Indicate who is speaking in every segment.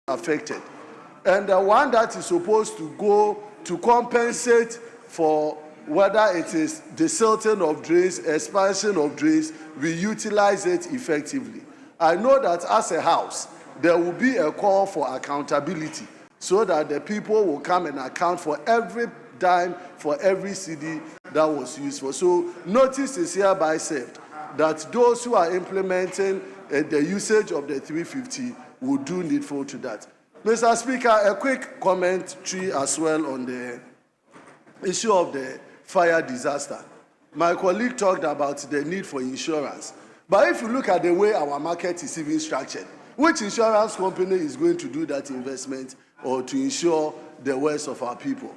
Speaker 1: affected. And the one that is supposed to go to compensate for whether it is the silting of drains, expansion of drains, we utilize it effectively. I know that as a house, there will be a call for accountability so that the people will come and account for every dime, for every cedi that was used for. So notice is hereby served that those who are implementing the usage of the 350 will do needful to that. Mr. Speaker, a quick commentary as well on the issue of the fire disaster. My colleague talked about the need for insurance. But if you look at the way our market is even structured, which insurance company is going to do that investment or to insure the worst of our people?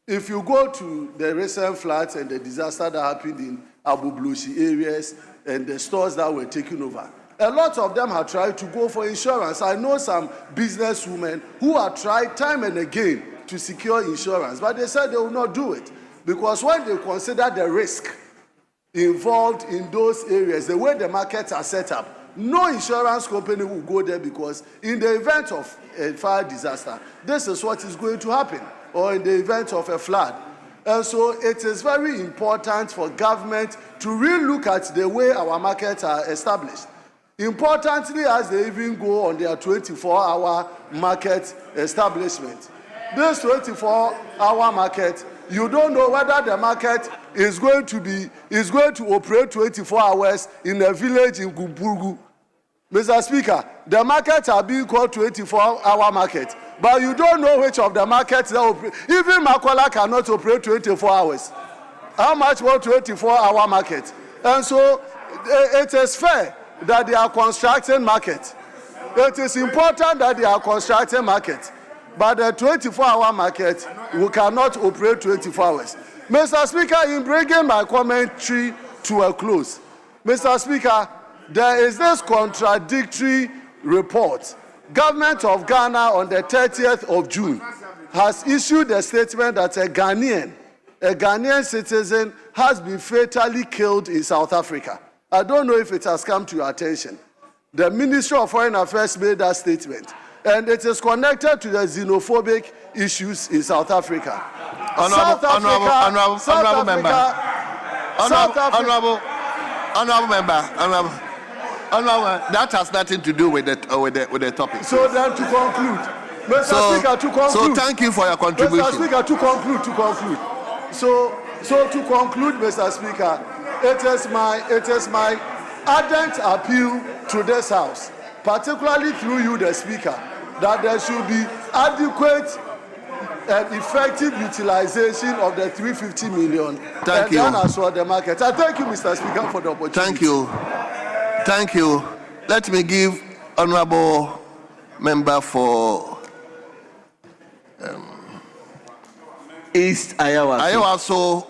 Speaker 1: If you go to the recent floods and the disaster that happened in Abu Blushi areas and the stores that were taken over, a lot of them have tried to go for insurance. I know some businesswomen who have tried time and again to secure insurance, but they said they will not do it because when they consider the risk involved in those areas, the way the markets are set up, no insurance company will go there because in the event of a fire disaster, this is what is going to happen, or in the event of a flood. And so it is very important for government to really look at the way our markets are established. Importantly, as they even go on their 24-hour market establishment. This 24-hour market, you don't know whether the market is going to operate 24 hours in a village in Gumpurgu. Mr. Speaker, the markets are being called 24-hour market, but you don't know which of the markets that operate. Even Makola cannot operate 24 hours. How much more 24-hour market? And so it is fair that they are constructing market. It is important that they are constructing market. But the 24-hour market, we cannot operate 24 hours. Mr. Speaker, in bringing my commentary to a close, Mr. Speaker, there is this contradictory report. Government of Ghana on the 30th of June has issued a statement that a Ghanaian citizen has been fatally killed in South Africa. I don't know if it has come to your attention. The Ministry of Foreign Affairs made that statement, and it is connected to the xenophobic issues in South Africa.
Speaker 2: That has nothing to do with the topic.
Speaker 1: So then to conclude, Mr. Speaker, to conclude.
Speaker 2: So thank you for your contribution.
Speaker 1: Mr. Speaker, to conclude. So to conclude, Mr. Speaker, it is my ardent appeal to this House, particularly through you, the Speaker, that there should be adequate and effective utilization of the 350 million.
Speaker 2: Thank you.
Speaker 1: Then as well the market. I thank you, Mr. Speaker, for the opportunity.
Speaker 2: Thank you. Let me give honorable member for
Speaker 3: East Ayawaso.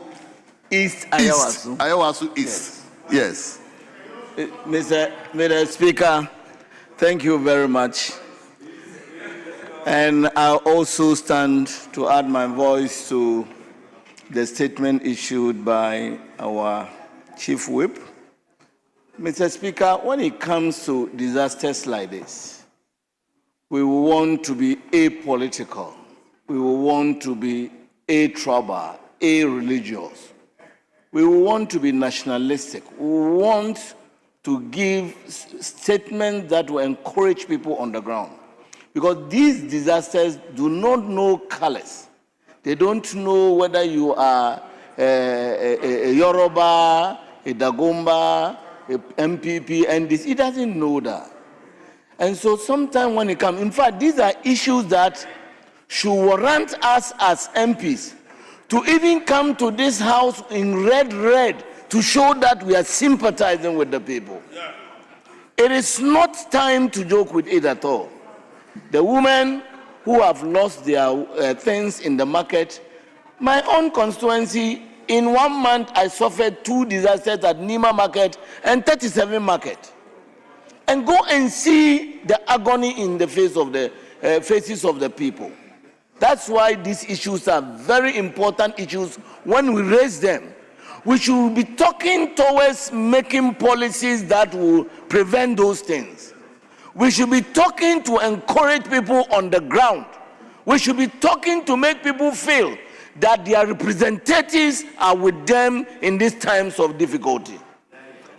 Speaker 2: Ayawaso East. Yes.
Speaker 3: Mr. Speaker, thank you very much. And I also stand to add my voice to the statement issued by our Chief Whip. Mr. Speaker, when it comes to disasters like this, we will want to be apolitical. We will want to be a-tribal, a-religious. We will want to be nationalistic. We will want to give statements that will encourage people on the ground. Because these disasters do not know colors. They don't know whether you are a Yoruba, a Dagomba, a MPP, and this. It doesn't know that. And so sometimes when it comes, in fact, these are issues that should warrant us as MPs to even come to this House in red to show that we are sympathizing with the people. Yeah. It is not time to joke with it at all. The women who have lost their things in the market, my own constituency, in 1 month I suffered 2 disasters at Nima Market and 37 Market. And go and see the agony in the face of the faces of the people. That's why these issues are very important issues. When we raise them, we should be talking towards making policies that will prevent those things. We should be talking to encourage people on the ground. We should be talking to make people feel that their representatives are with them in these times of difficulty.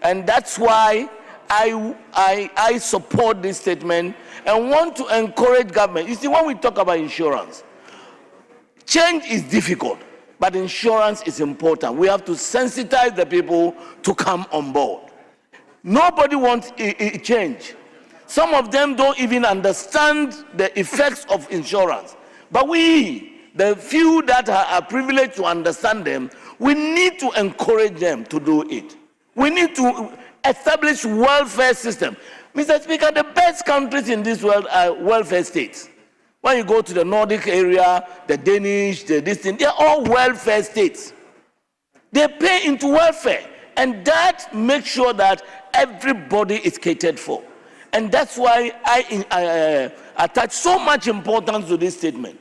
Speaker 3: And that's why I support this statement and want to encourage government. You see, when we talk about insurance, change is difficult, but insurance is important. We have to sensitize the people to come on board. Nobody wants a change. Some of them don't even understand the effects of insurance. But we, the few that are privileged to understand them, we need to encourage them to do it. We need to establish welfare system. Mr. Speaker, the best countries in this world are welfare states. When you go to the Nordic area, the Danish, this thing, they're all welfare states. They pay into welfare, and that makes sure that everybody is catered for. And that's why I attach so much importance to this statement.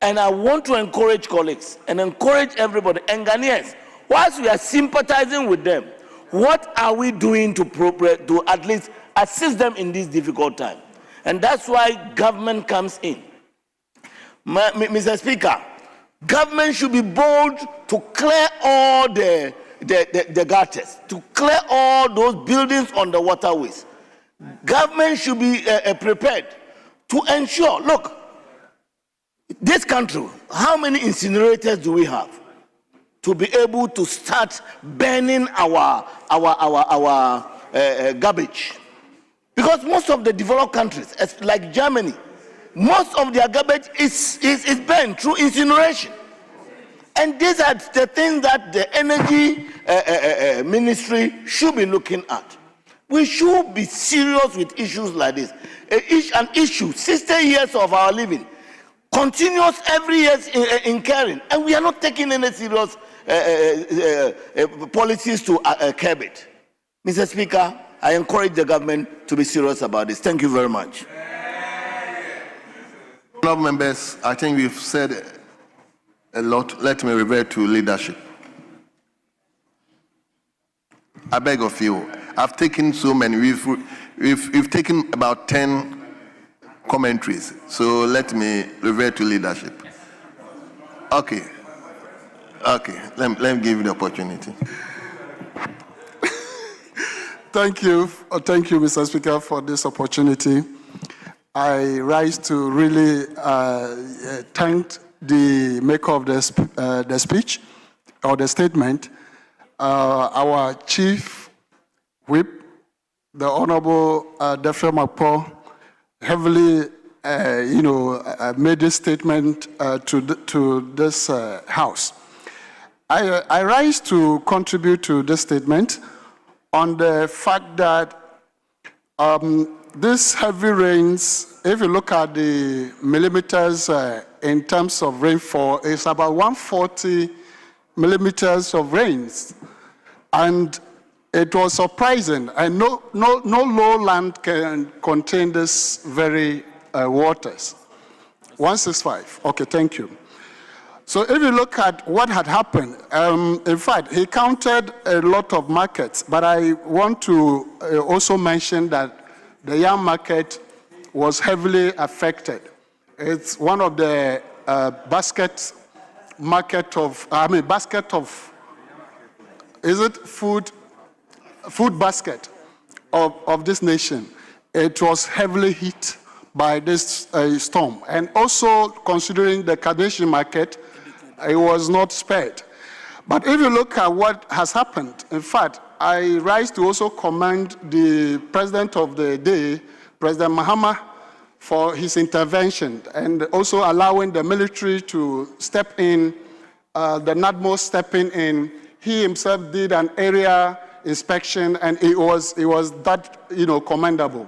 Speaker 3: And I want to encourage colleagues and encourage everybody, and Ghanaians, whilst we are sympathizing with them, what are we doing to at least assist them in this difficult time? And that's why government comes in. Mr. Speaker, government should be bold to clear all the gutters, to clear all those buildings on the waterways. Government should be prepared to ensure, look, this country, how many incinerators do we have to be able to start burning our garbage? Because most of the developed countries, like Germany, most of their garbage is burned through incineration. And these are the things that the energy ministry should be looking at. We should be serious with issues like this. An issue, 60 years of our living, continuous every year in caring, and we are not taking any serious policies to curb it. Mr. Speaker, I encourage the government to be serious about this. Thank you very much.
Speaker 2: Honourable members, I think we've said a lot. Let me revert to leadership. I beg of you. I've taken so many. We've taken about 10 commentaries. So let me revert to leadership. Okay. Let me give you the opportunity.
Speaker 4: Thank you, Mr. Speaker, for this opportunity. I rise to really thank the maker of the speech or the statement, our Chief Whip, the Honorable Defre Makpo, heavily, made this statement to this House. I rise to contribute to this statement on the fact that these heavy rains, if you look at the millimeters in terms of rainfall, it's about 140 millimeters of rains. And it was surprising. And no lowland can contain this very waters. 165. Okay, thank you. So if you look at what had happened, in fact, he counted a lot of markets, but I want to also mention that the yam market was heavily affected. It's one of the basket of, is it food basket of this nation. It was heavily hit by this storm. And also considering the Kadeshi market, it was not spared. But if you look at what has happened, in fact, I rise to also commend the president of the day, President Mahama, for his intervention and also allowing the military to step in, the NADMO stepping in. He himself did an area inspection, and it was that commendable.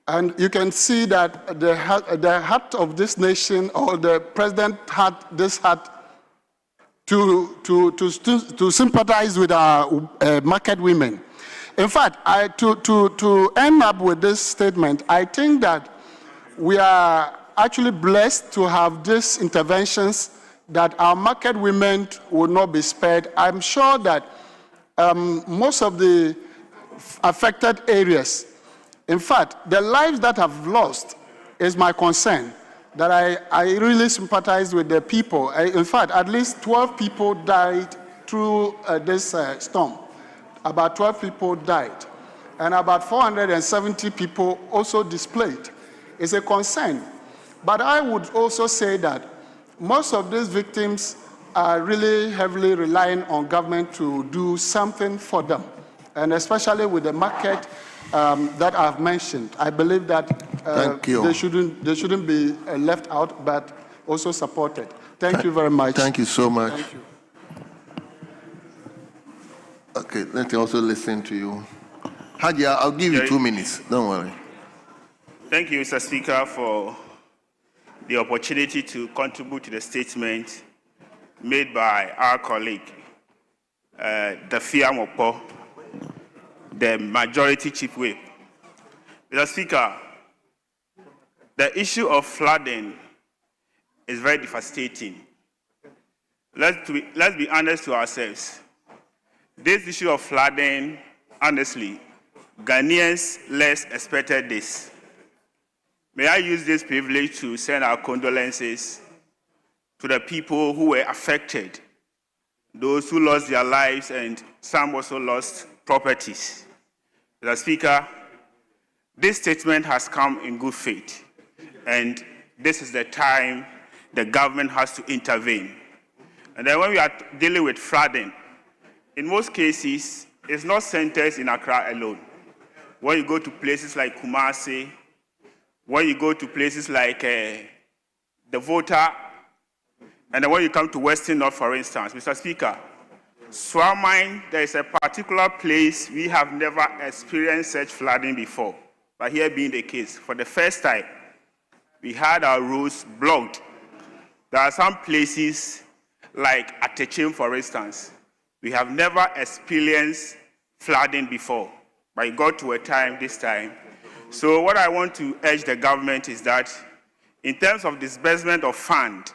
Speaker 4: And you can see that the heart of this nation, or the president had this heart to sympathize with our market women. In fact, to end up with this statement, I think that we are actually blessed to have these interventions that our market women will not be spared. I'm sure that most of the affected areas, In fact, the lives that I've lost is my concern, that I really sympathize with the people. In fact, at least 12 people died through this storm. About 12 people died, and about 470 people also displaced. It's a concern. But I would also say that most of these victims are really heavily relying on government to do something for them, and especially with the market that I've mentioned. I believe that they shouldn't be left out, but also supported. Thank you very much.
Speaker 2: Thank you so much.
Speaker 4: Thank you.
Speaker 2: Okay, let me also listen to you. Hadia, I'll give you 2 minutes. Don't worry.
Speaker 5: Thank you, Mr. Speaker, for the opportunity to contribute to the statement made by our colleague, Dafia Mopo, the Majority Chief Whip. Mr. Speaker, the issue of flooding is very devastating. Let's be honest to ourselves. This issue of flooding, honestly, Ghanaians less expected this. May I use this privilege to send our condolences to the people who were affected, those who lost their lives, and some also lost properties. Mr. Speaker, this statement has come in good faith, and this is the time the government has to intervene. And then when we are dealing with flooding, in most cases, it's not centered in Accra alone. When you go to places like Kumasi, when you go to places like the Volta, and then when you come to Western North, for instance, Mr. Speaker, Swamine, there is a particular place we have never experienced such flooding before. But here being the case, for the first time, we had our roads blocked. There are some places like Atechim, for instance, we have never experienced flooding before, but it got to a time this time. So what I want to urge the government is that in terms of disbursement of fund,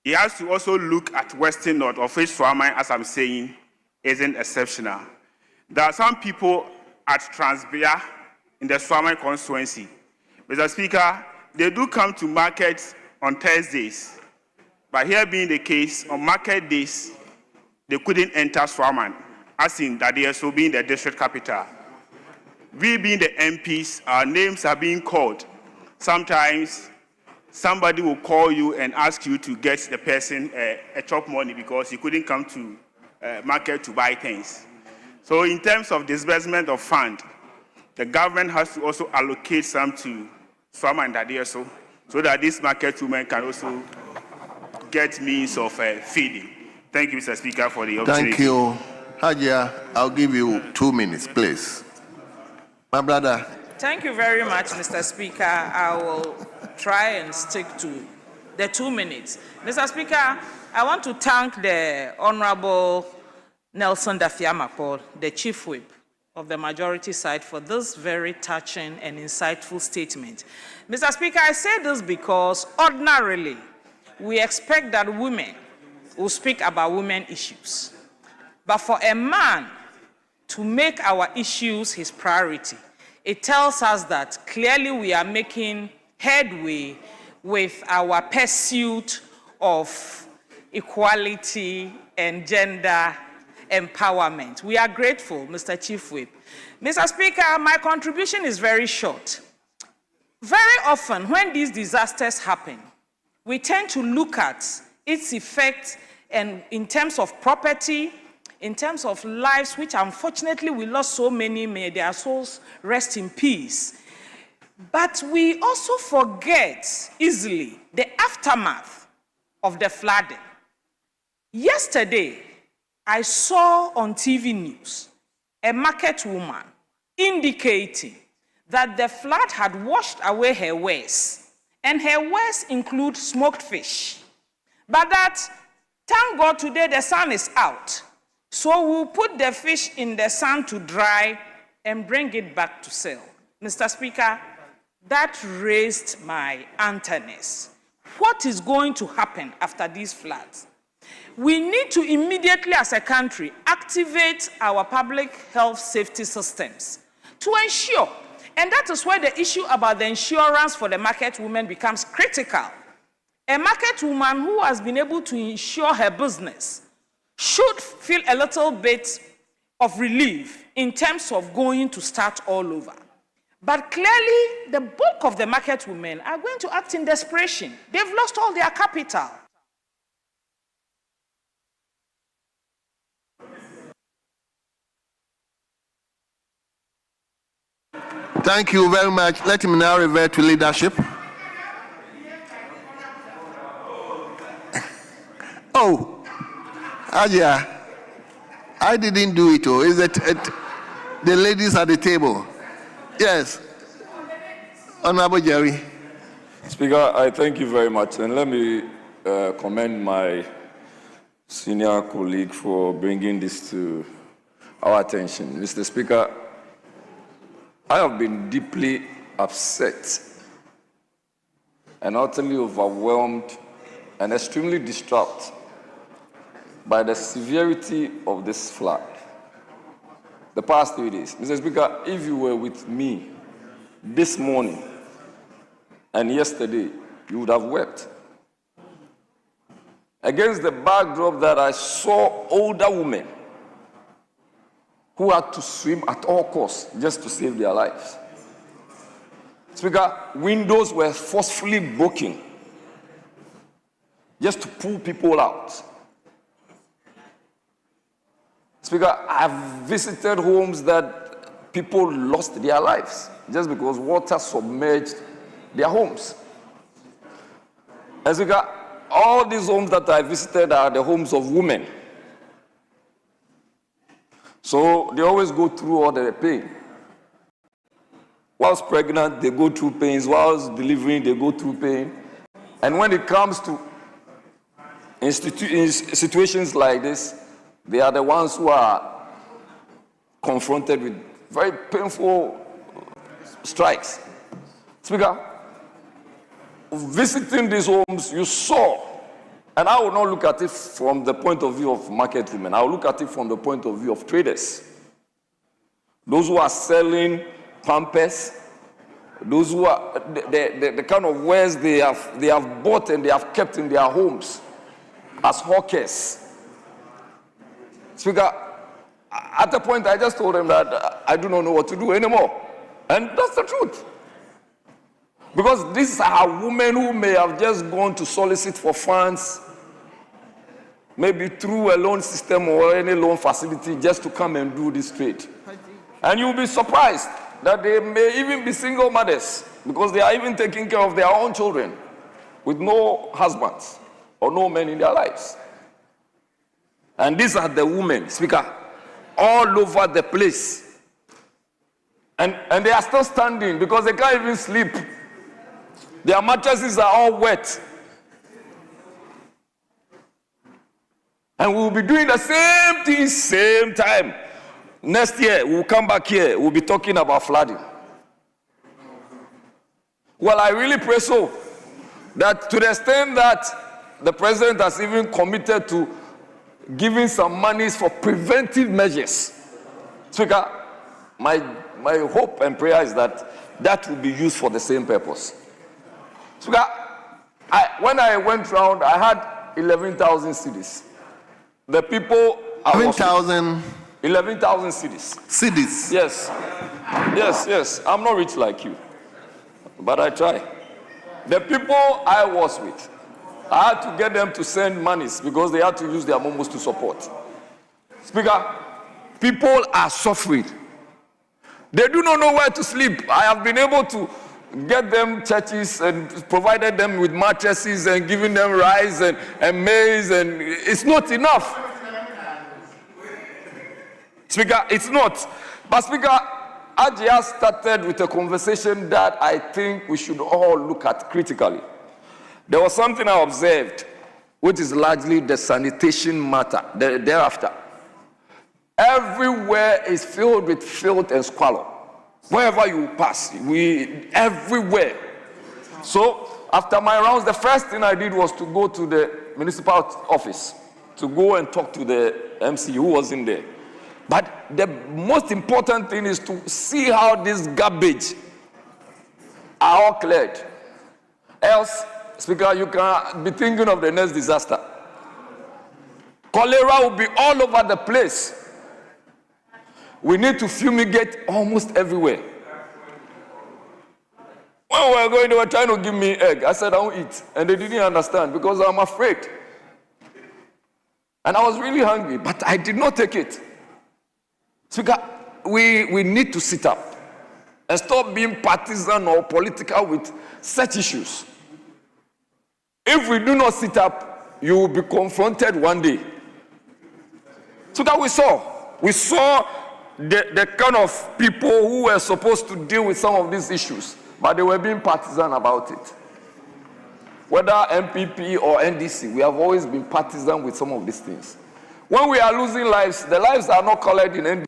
Speaker 5: it has to also look at Western North, of which Swamine, as I'm saying, isn't exceptional. There are some people at Transbia in the Swamine constituency. Mr. Speaker, they do come to market on Thursdays. But here being the case, on market days, they couldn't enter Swamine, as in that they also being the district capital. We being the MPs, our names are being called. Sometimes somebody will call you and ask you to get the person a chop money because he couldn't come to market to buy things. So in terms of disbursement of fund, the government has to also allocate some to Swamine Dadieso so that these market women can also get means of feeding. Thank you, Mr. Speaker, for the opportunity.
Speaker 2: Thank you. Hadia, I'll give you 2 minutes, please. My brother.
Speaker 6: Thank you very much, Mr. Speaker. I will try and stick to the 2 minutes. Mr. Speaker, I want to thank the Honorable Nelson Dafiamapol, the Chief Whip of the majority side, for this very touching and insightful statement. Mr. Speaker, I say this because ordinarily, we expect that women will speak about women issues. But for a man to make our issues his priority, it tells us that clearly we are making headway with our pursuit of equality and gender empowerment. We are grateful, Mr. Chief Whip. Mr. Speaker, my contribution is very short. Very often when these disasters happen, we tend to look at its effect and in terms of property, in terms of lives, which unfortunately we lost so many, may their souls rest in peace. But we also forget easily the aftermath of the flooding. Yesterday, I saw on TV news a market woman indicating that the flood had washed away her wares. And her wares include smoked fish. But that, thank God, today the sun is out. So we'll put the fish in the sun to dry and bring it back to sell. Mr. Speaker, that raised my antennas. What is going to happen after these floods? We need to immediately, as a country, activate our public health safety systems to ensure. And that is where the issue about the insurance for the market woman becomes critical. A market woman who has been able to insure her business should feel a little bit of relief in terms of going to start all over. But clearly, the bulk of the market women are going to act in desperation. They've lost all their capital.
Speaker 2: Thank you very much. Let him now revert to leadership. Oh, Aja, I didn't do it. Oh, is it the ladies at the table? Yes. Honorable Jerry.
Speaker 7: Speaker, I thank you very much. And let me commend my senior colleague for bringing this to our attention. Mr. Speaker, I have been deeply upset and utterly overwhelmed and extremely distraught by the severity of this flood the past 3 days. Mr. Speaker, if you were with me this morning and yesterday, you would have wept. Against the backdrop that I saw older women who had to swim at all costs just to save their lives. Speaker, windows were forcefully broken just to pull people out. Speaker, I've visited homes that people lost their lives just because water submerged their homes. And Speaker, all these homes that I visited are the homes of women. So they always go through all the pain. Whilst pregnant, they go through pains. Whilst delivering, they go through pain. And when it comes to in situations like this, they are the ones who are confronted with very painful strikes. Speaker, visiting these homes, you saw, and I will not look at it from the point of view of market women. I will look at it from the point of view of traders. Those who are selling Pampers, those who are the kind of wares they have bought and they have kept in their homes as hawkers. Speaker, at a point I just told them that I do not know what to do anymore. And that's the truth. Because these are women who may have just gone to solicit for funds, maybe through a loan system or any loan facility, just to come and do this trade. And you'll be surprised that they may even be single mothers, because they are even taking care of their own children with no husbands or no men in their lives. And these are the women, Speaker, all over the place. And they are still standing because they can't even sleep. Their mattresses are all wet. And we'll be doing the same thing, same time. Next year, we'll come back here, we'll be talking about flooding. Well, I really pray so, that to the extent that the president has even committed to giving some monies for preventive measures. Speaker, my hope and prayer is that that will be used for the same purpose. Speaker, when I went round, I had 11,000 cities. The people...
Speaker 2: 11,000
Speaker 7: cities.
Speaker 2: Cities?
Speaker 7: Yes. Yes. I'm not rich like you, but I try. The people I was with, I had to get them to send monies because they had to use their momos to support. Speaker, people are suffering. They do not know where to sleep. I have been able to get them churches and provided them with mattresses and giving them rice and maize, and it's not enough. Speaker, it's not. But Speaker, Ajia started with a conversation that I think we should all look at critically. There was something I observed, which is largely the sanitation matter thereafter. Everywhere is filled with filth and squalor. Wherever you pass, everywhere. So, after my rounds, the first thing I did was to go to the municipal office, to go and talk to the MC who was in there. But the most important thing is to see how this garbage are all cleared. Else, Speaker, you can be thinking of the next disaster. Cholera will be all over the place. We need to fumigate almost everywhere. When we were going, they were trying to give me egg. I said, I won't eat. And they didn't understand because I'm afraid. And I was really hungry, but I did not take it. Speaker, we need to sit up and stop being partisan or political with such issues. If we do not sit up, you will be confronted one day. So that we saw the kind of people who were supposed to deal with some of these issues, but they were being partisan about it. Whether MPP or NDC, we have always been partisan with some of these things. When we are losing lives, the lives are not colored in NDC.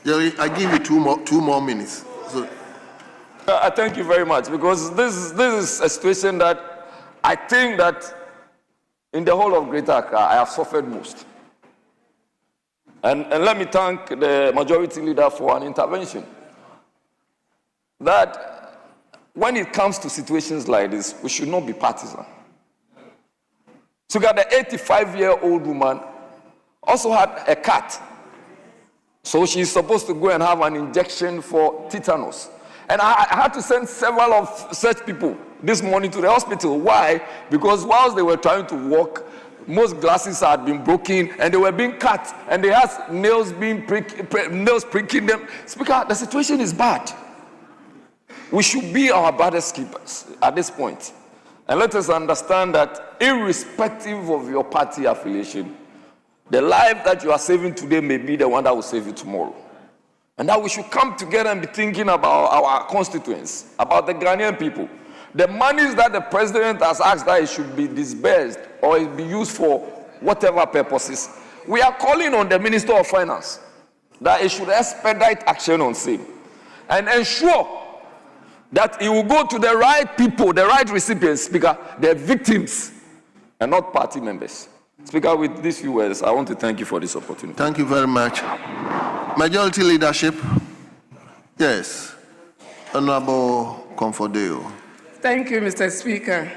Speaker 2: Jerry, I give you two more minutes. So.
Speaker 7: I thank you very much, because this is a situation that I think that in the whole of Greater Accra, I have suffered most. And let me thank the majority leader for an intervention. That when it comes to situations like this, we should not be partisan. So the 85-year-old woman also had a cat. So she's supposed to go and have an injection for tetanus. And I had to send several of such people this morning to the hospital. Why? Because whilst they were trying to walk, most glasses had been broken and they were being cut, and they had nails pricking them. Speaker, the situation is bad. We should be our brother's keepers at this point. And let us understand that irrespective of your party affiliation, the life that you are saving today may be the one that will save you tomorrow. And that we should come together and be thinking about our constituents, about the Ghanaian people. The monies that the president has asked that it should be disbursed or it be used for whatever purposes, we are calling on the Minister of Finance that it should expedite action on same and ensure that it will go to the right people, the right recipients, Speaker, the victims, and not party members. Speaker, with these few words, I want to thank you for this opportunity.
Speaker 2: Thank you very much. Majority leadership. Yes. Honorable Comfordeo.
Speaker 8: Thank you, Mr. Speaker.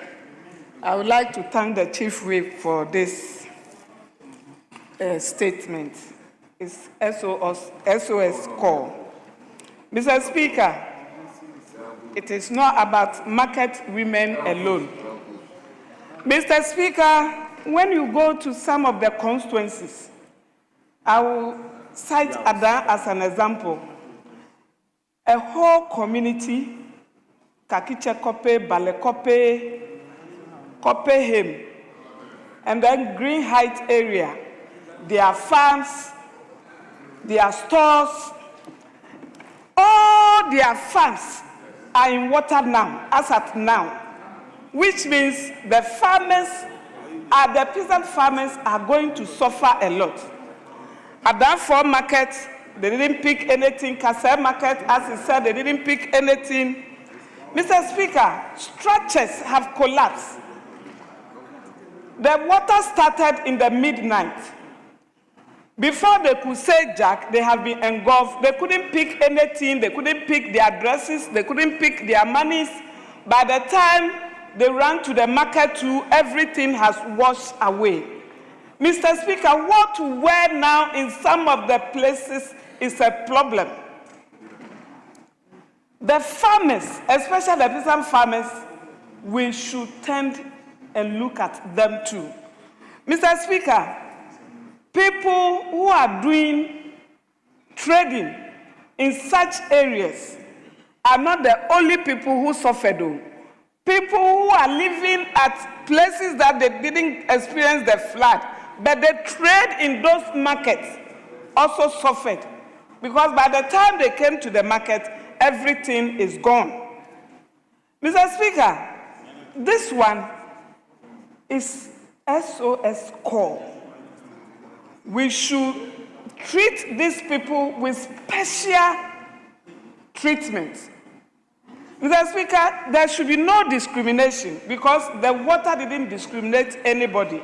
Speaker 8: I would like to thank the Chief Whip for this statement. It's SOS call. Mr. Speaker, it is not about market women alone. Mr. Speaker, when you go to some of the constituencies, I will cite Ada as an example. A whole community, Kakiche Kope, Bale Kope, Kopehem, and then Green Heights area, their farms, their stores, all their farms are in water now, as at now, which means the farmers, the peasant farmers are going to suffer a lot. At that farm market, they didn't pick anything. Kasai market, as he said, they didn't pick anything. Mr. Speaker, structures have collapsed. The water started in the midnight. Before they could say Jack, they have been engulfed. They couldn't pick anything. They couldn't pick their dresses. They couldn't pick their monies. By the time they ran to the market too, everything has washed away. Mr. Speaker, what to wear now in some of the places is a problem. The farmers, especially the peasant farmers, we should tend and look at them too. Mr. Speaker, people who are doing trading in such areas are not the only people who suffer though. People who are living at places that they didn't experience the flood, but they trade in those markets also suffered. Because by the time they came to the market, everything is gone. Mr. Speaker, this one is SOS call. We should treat these people with special treatment. Mr. Speaker, there should be no discrimination because the water didn't discriminate anybody.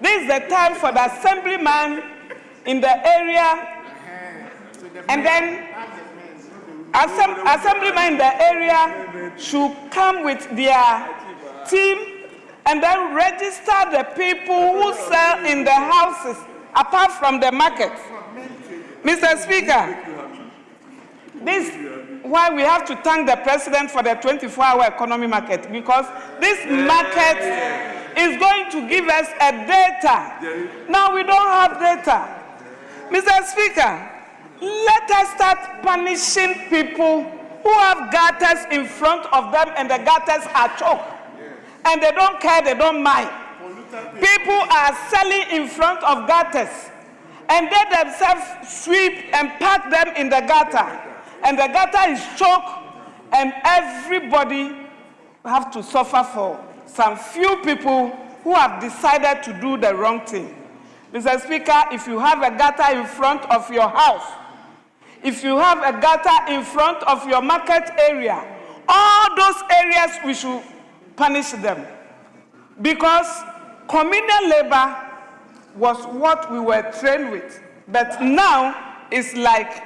Speaker 8: The This is the time for the assemblyman in the area, and then assemblyman in the area should come with their team and then register the people who sell in the houses apart from the market. Mr. Speaker, this is why we have to thank the president for the 24-hour economy market, because this market is going to give us a data. Now we don't have data. Mr. Speaker, let us start punishing people who have gutters in front of them and the gutters are choked. And they don't care, they don't mind. People are selling in front of gutters and they themselves sweep and pack them in the gutter. And the gutter is choked and everybody have to suffer for some few people who have decided to do the wrong thing. Mr. Speaker, if you have a gutter in front of your house, if you have a gutter in front of your market area, all those areas we should punish them. Because communal labor was what we were trained with. But now it's like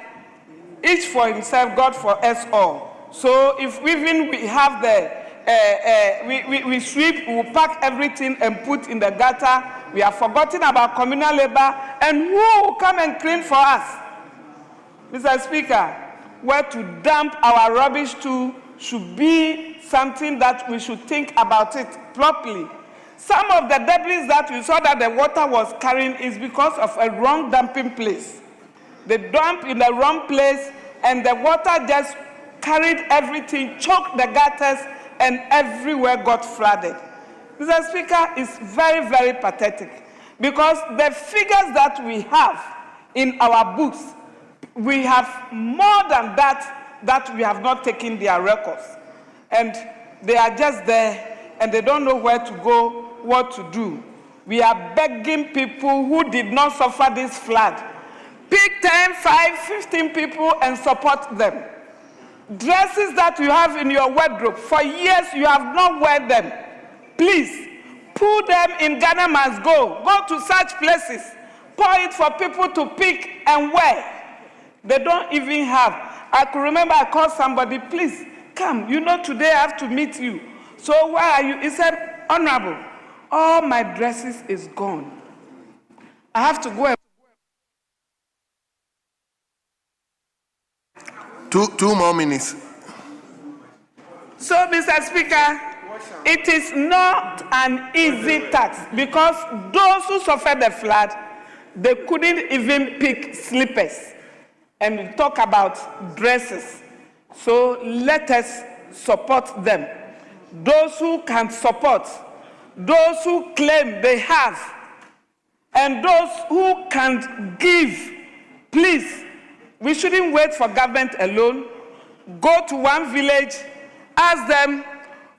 Speaker 8: each for himself, God for us all. So if even we have we sweep, we pack everything and put in the gutter, we are forgotten about communal labor, and who will come and clean for us? Mr. Speaker, where to dump our rubbish to should be something that we should think about it properly. Some of the debris that we saw that the water was carrying is because of a wrong dumping place. They dump in the wrong place and the water just carried everything, choked the gutters, and everywhere got flooded. Mr. Speaker, it's very, very pathetic because the figures that we have in our books, we have more than that we have not taken their records. And they are just there and they don't know where to go, what to do. We are begging people who did not suffer this flood. Pick 10, 5, 15 people and support them. Dresses that you have in your wardrobe, for years you have not worn them. Please, put them in Ghana Must Go. Go to such places. Pour it for people to pick and wear. They don't even have. I could remember I called somebody, please, come. You know, today I have to meet you. So where are you? He said, Honorable, all my dresses is gone. I have to go.
Speaker 2: Two more minutes.
Speaker 8: So, Mr. Speaker, it is not an easy task because those who suffered the flood, they couldn't even pick slippers. And we talk about dresses. So let us support them. Those who can support, those who claim they have, and those who can give, please, we shouldn't wait for government alone. Go to one village, ask them,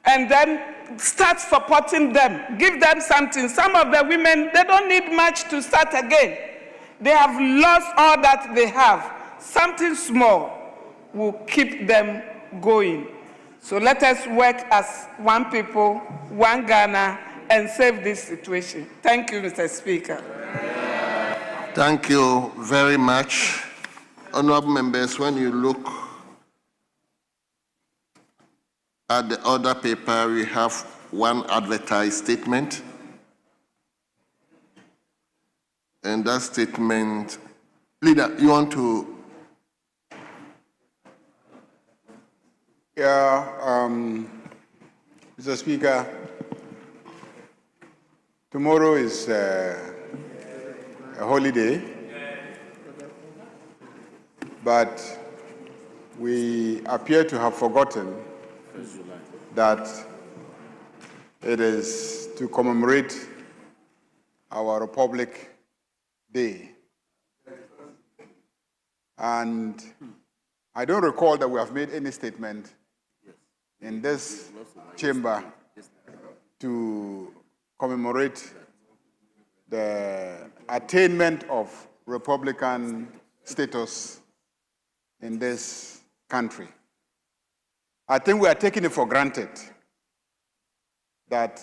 Speaker 8: and then start supporting them. Give them something. Some of the women, they don't need much to start again. They have lost all that they have. Something small will keep them going. So let us work as one people, one Ghana, and save this situation. Thank you, Mr. Speaker.
Speaker 2: Thank you very much. Honorable members, when you look at the other paper, we have one advertised statement. And that statement, Leader, you want to?
Speaker 9: Yeah, Mr. Speaker, tomorrow is a holiday, but we appear to have forgotten that it is to commemorate our Republic Day. And I don't recall that we have made any statement in this chamber to commemorate the attainment of Republican status in this country. I think we are taking it for granted that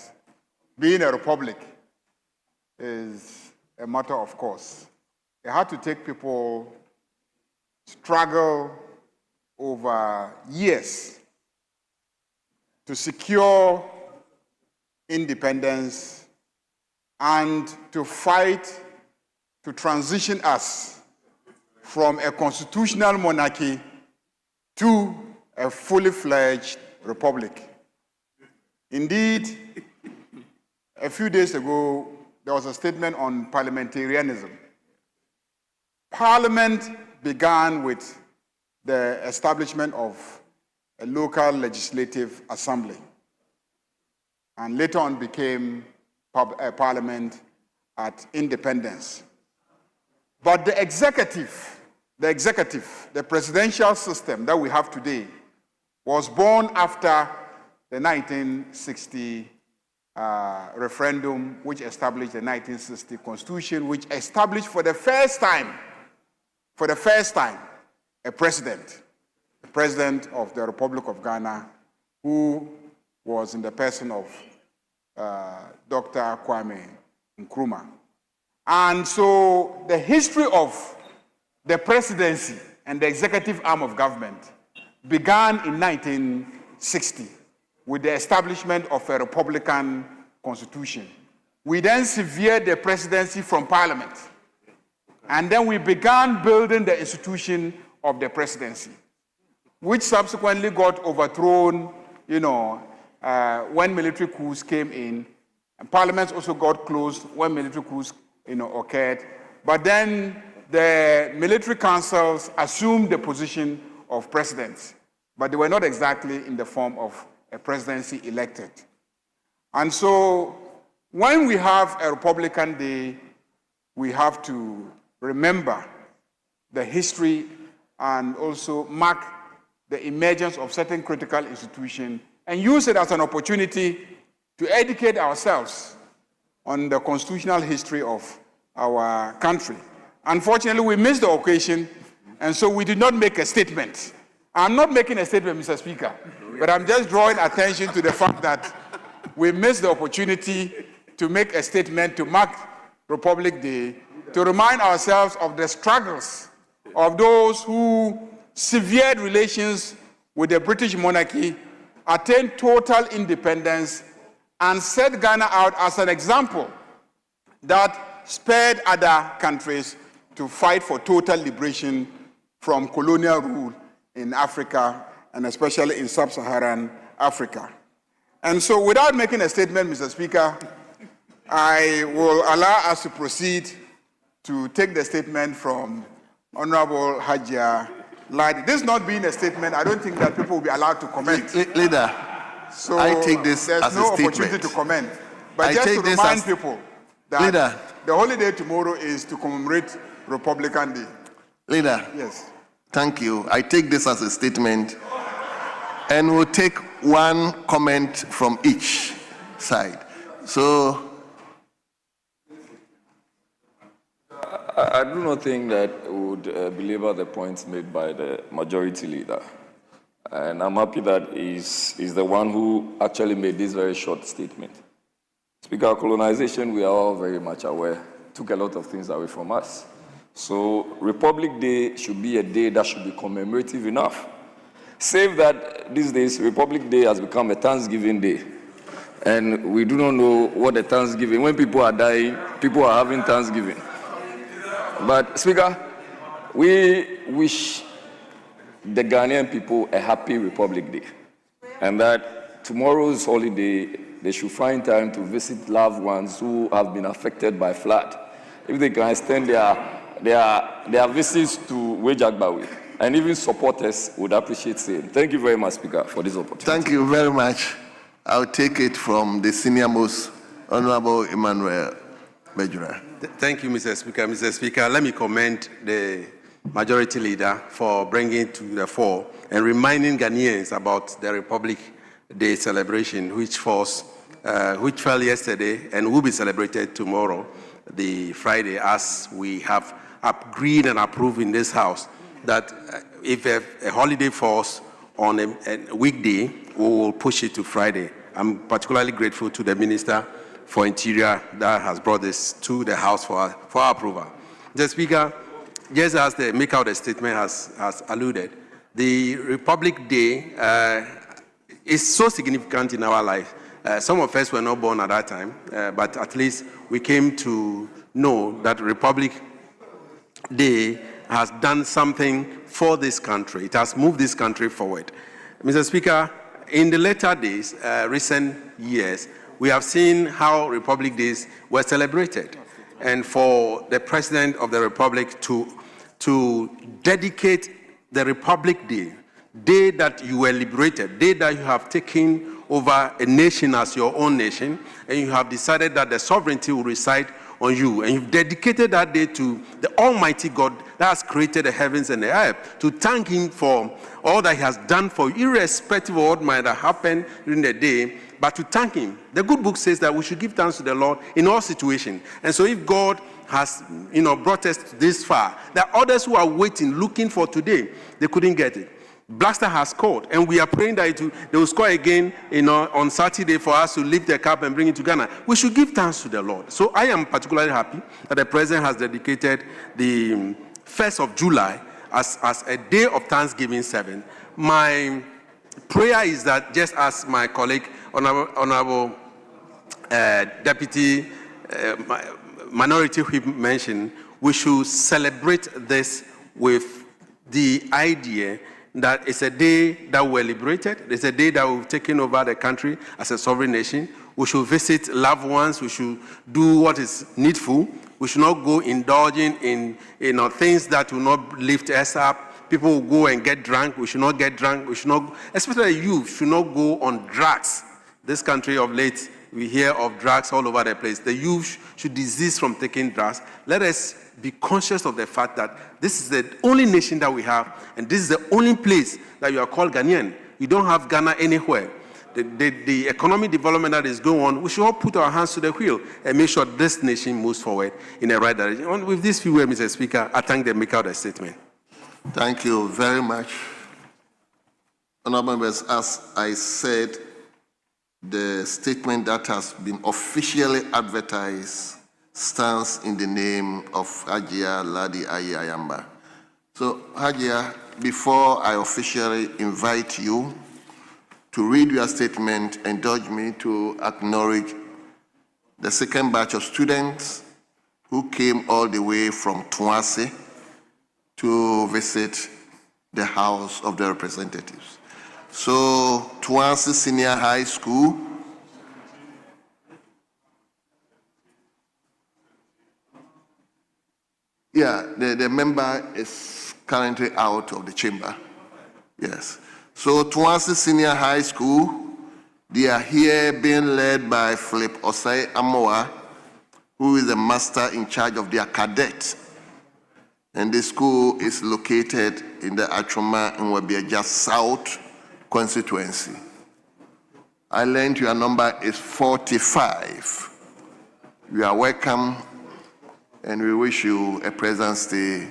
Speaker 9: being a republic is a matter of course. It had to take people struggle over years to secure independence and to fight to transition us from a constitutional monarchy to a fully fledged republic. Indeed, a few days ago, there was a statement on parliamentarianism. Parliament began with the establishment of a local legislative assembly, and later on became a parliament at independence. But the executive, the presidential system that we have today was born after the 1960 referendum, which established the 1960 Constitution, which established for the first time, a president, the President of the Republic of Ghana, who was in the person of Dr. Kwame Nkrumah. And so the history of the presidency and the executive arm of government began in 1960 with the establishment of a republican constitution. We then severed the presidency from parliament, and then we began building the institution of the presidency, which subsequently got overthrown, when military coups came in. And parliaments also got closed when military coups, occurred. But then the military councils assumed the position of presidents, but they were not exactly in the form of a presidency elected. And so when we have a Republican Day, we have to remember the history and also mark the emergence of certain critical institutions and use it as an opportunity to educate ourselves on the constitutional history of our country. Unfortunately, we missed the occasion, and so we did not make a statement. I'm not making a statement, Mr. Speaker, but I'm just drawing attention to the fact that we missed the opportunity to make a statement to mark Republic Day, to remind ourselves of the struggles of those who severed relations with the British monarchy, attained total independence, and set Ghana out as an example that spurred other countries to fight for total liberation from colonial rule in Africa, and especially in sub-Saharan Africa. And so without making a statement, Mr. Speaker, I will allow us to proceed to take the statement from Honorable Hajia Ladi. This not being a statement, I don't think that people will be allowed to comment.
Speaker 2: Leader,
Speaker 9: so
Speaker 2: I take this
Speaker 9: there's
Speaker 2: as
Speaker 9: no
Speaker 2: a statement.
Speaker 9: opportunity to comment. But
Speaker 2: I
Speaker 9: just
Speaker 2: take
Speaker 9: to
Speaker 2: this
Speaker 9: remind
Speaker 2: as-
Speaker 9: people that
Speaker 2: Leader.
Speaker 9: the holiday tomorrow is to commemorate Republican Day.
Speaker 2: Leader,
Speaker 9: Yes.
Speaker 2: thank you. I take this as a statement, and we'll take one comment from each side. So,
Speaker 7: I do not think that would belabor the points made by the majority leader. And I'm happy that he's the one who actually made this very short statement. Speaker, colonization, we are all very much aware, took a lot of things away from us. So Republic Day should be a day that should be commemorative enough. Save that these days, Republic Day has become a Thanksgiving Day. And we do not know what the Thanksgiving, when people are dying, people are having Thanksgiving. But Speaker, we wish the Ghanaian people a happy Republic Day. And that tomorrow's holiday, they should find time to visit loved ones who have been affected by flood. If they can extend their visits to Wejagbawi, and even supporters would appreciate same. Thank you very much, Speaker, for this opportunity.
Speaker 2: thank you very much. I'll take it from the senior most, Honorable Emmanuel Bejura.
Speaker 10: Thank you, Mr. Speaker. Mr. Speaker, let me commend the Majority Leader for bringing it to the fore and reminding Ghanaians about the Republic Day celebration, which fell yesterday and will be celebrated tomorrow, the Friday, as we have agreed and approved in this House that if a holiday falls on a weekday, we will push it to Friday. I'm particularly grateful to the Minister for Interior that has brought this to the House for our approval. Mr. Speaker, just as the maker of the statement has alluded, the Republic Day is so significant in our life. Some of us were not born at that time, but at least we came to know that Republic Day has done something for this country. It has moved this country forward. Mr. Speaker, in the later days, recent years, we have seen how Republic Days were celebrated. And for the President of the Republic to dedicate the Republic Day, day that you were liberated, day that you have taken over a nation as your own nation, and you have decided that the sovereignty will reside on you, and you've dedicated that day to the Almighty God that has created the heavens and the earth, to thank Him for all that He has done for you, irrespective of what might have happened during the day, but to thank Him. The good book says that we should give thanks to the Lord in all situations. And so if God has brought us this far, there are others who are waiting, looking for today. They couldn't get it. Blaster has scored, and we are praying that they will score again on Saturday for us to lift the cup and bring it to Ghana. We should give thanks to the Lord. So I am particularly happy that the President has dedicated the 1st of July as a day of Thanksgiving serving. My prayer is that, just as my colleague, Honorable Deputy Minority Whip mentioned, we should celebrate this with the idea that it's a day that we're liberated. It's a day that we've taken over the country as a sovereign nation. We should visit loved ones. We should do what is needful. We should not go indulging in things that will not lift us up. People will go and get drunk. We should not get drunk. We should not, especially youth, should not go on drugs. This country of late, we hear of drugs all over the place. The youth should desist from taking drugs. Let us be conscious of the fact that this is the only nation that we have, and this is the only place that you are called Ghanaian. You don't have Ghana anywhere. The economic development that is going on, we should all put our hands to the wheel and make sure this nation moves forward in the right direction. And with this few words, Mr. Speaker, I thank the maker of the statement.
Speaker 2: Thank you very much. Honourable members, as I said, the statement that has been officially advertised stands in the name of Hajia Ladi Ayi Ayamba. So, Hajia, before I officially invite you to read your statement, indulge me to acknowledge the second batch of students who came all the way from Tuase to visit the House of the Representatives. So, Tuase Senior High School, the member is currently out of the chamber. Yes. So Tuase Senior High School, they are here being led by Philip Osei Amoa, who is the master in charge of their cadet. And the school is located in the Achoma and Webiaja South constituency. I learned your number is 45. You are welcome, and we wish you a pleasant stay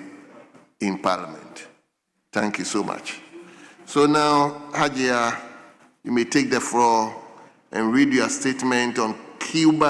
Speaker 2: in Parliament. Thank you so much. So now, Hajia, you may take the floor and read your statement on Cuba